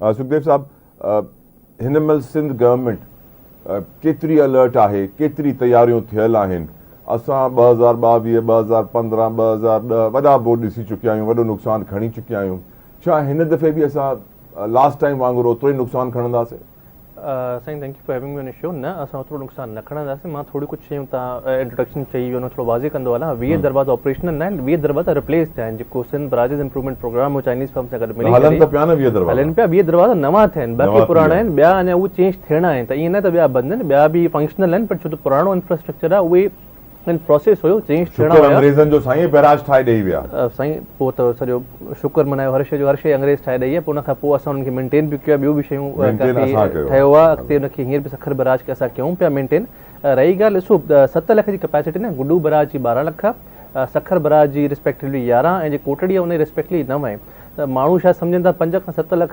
सुखदेव साहब, हिन महिल सिंध गवर्नमेंट केतिरी अलर्ट आहे, केतिरी तयारियूं थियल आहिनि? असां 2022, 2015, 2010 वॾा बोर्ड ॾिसी चुकिया आहियूं, वॾो नुक़सानु खणी चुकिया आहियूं। छा हिन दफ़े बि असां लास्ट टाइम वांगुरु ओतिरो ई नुक़सानु खणंदासीं? साईं, thank U for having me on show. न, असां ओतिरो नुक़सानु न खणंदासीं। मां थोरी कुझु शयूं तव्हां इंट्रोडक्शन चई वियो, थोरो वाज़े कंदो हलां। 20 दरवाज़ा ऑपरेशनल न आहिनि, 20 दरवाज़ा रिप्लेस थिया आहिनि। जेको सिंध ब्रांचेस इंप्रूवमेंट प्रोग्राम हो चाइनीज़ फर्म सां गॾु मिली हलनि त पिया न 20 दरवाज़ा? हलनि पिया 20 दरवाज़ा नवां थिया आहिनि, बाक़ी पुराणा आहिनि, ॿिया अञा उहे चेंज थियणा आहिनि। त ईअं न त ॿिया बंदि आहिनि, ॿिया बि फंक्शनल आहिनि, पर छो त पुराणो इंफ्रास्ट्रक्चर आहे उहे इन प्रोसेस हुयो, चेंज थियणा हुया। अंग्रेज़नि जो साईं बैराज ठाहे ॾेई विया। साईं, पोइ त सॼो शुक्र मनायो, हर शइ जो हर शइ अंग्रेज़ ठाहे ॾेई आहे। पोइ उनखां पोइ असां उनखे मेंटेन बि कयो आहे, ॿियूं बि शयूं ठहियो आहे। अॻिते उनखे हींअर बि सखर बैराज खे असां कयूं पिया मेंटेन। रही ॻाल्हि, ॾिसो 7 लख जी कैपेसिटी न, गुड्डू बैराज जी 12 लख आहे, सखर बैराज जी रिस्पेक्टिवली 11 ऐं जे कोटड़ी आहे उन जी रिस्पेक्टिवली 9 आहे। त माण्हू छा सम्झनि था 5 खां 7 लख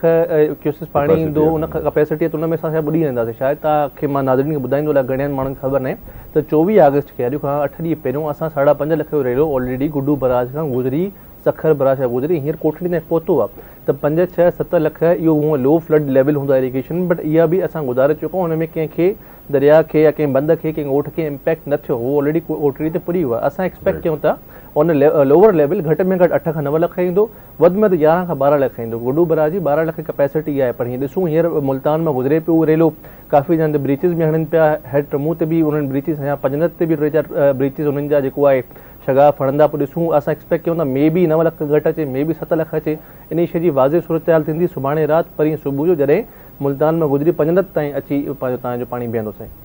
क्यूसिस पाणी ईंदो, उन खां कैपेसिटी, त उन में असां छा ॿुॾी वेंदासीं। शायदि तव्हांखे मां नाज़रीन खे ॿुधाईंदो अलाए घणनि माण्हुनि खे ख़बर न आहे त 24 अगस्त खे, अॼु खां 8 ॾींहं पहिरियों, असां 5.5 लख जो रेलो ऑलरेडी गुड्डू बैराज खां गुज़री, सखर बैराज खां गुज़री हींअर कोटड़ी ताईं पहुतो आहे। त 5, 6, 7 लख इहो हूअं लो फ्लड लेवल हूंदो आहे इरिगेशन, बट इहा बि असां गुज़ारे चुको आहियूं। हुन में कंहिंखे दरिया खे या कंहिं बंद खे, कंहिं ॻोठ खे इम्पैक्ट न थियो, उहो ऑलरेडी कोटड़ी ते पुरी वियो आहे। असां एक्सपेक्ट कयूं था उन लोअर लेवल घटि में घटि 8 खां 9 लख ईंदो, वधि में वधि 11 खां 12 लख ईंदो। गुड्डू बैराज जी 12 लख कैपेसिटी आहे, पर हीअं ॾिसूं हींअर मुल्तान में गुज़रे पियो उहो रेलो, काफ़ी हंधि ब्रीचिस बि हणनि पिया, हेड टमू ते बि उन्हनि ब्रीचिस हया, पंजनत ते बि 3-4 ब्रीचिस उन्हनि जा जेको आहे शगाफ़ हणंदा। पोइ ॾिसूं, असां एक्सपेक्ट कयूं था मे बी 9 लख घटि अचे, मे बी 7 लख अचे। इन शइ जी वाज़े सूरत हाल थींदी सुभाणे राति, परीं सुबुह जो, जॾहिं मुल्तान में गुज़री पंजनत ताईं अची पंहिंजो तव्हांजो पाणी बीहंदो साईं।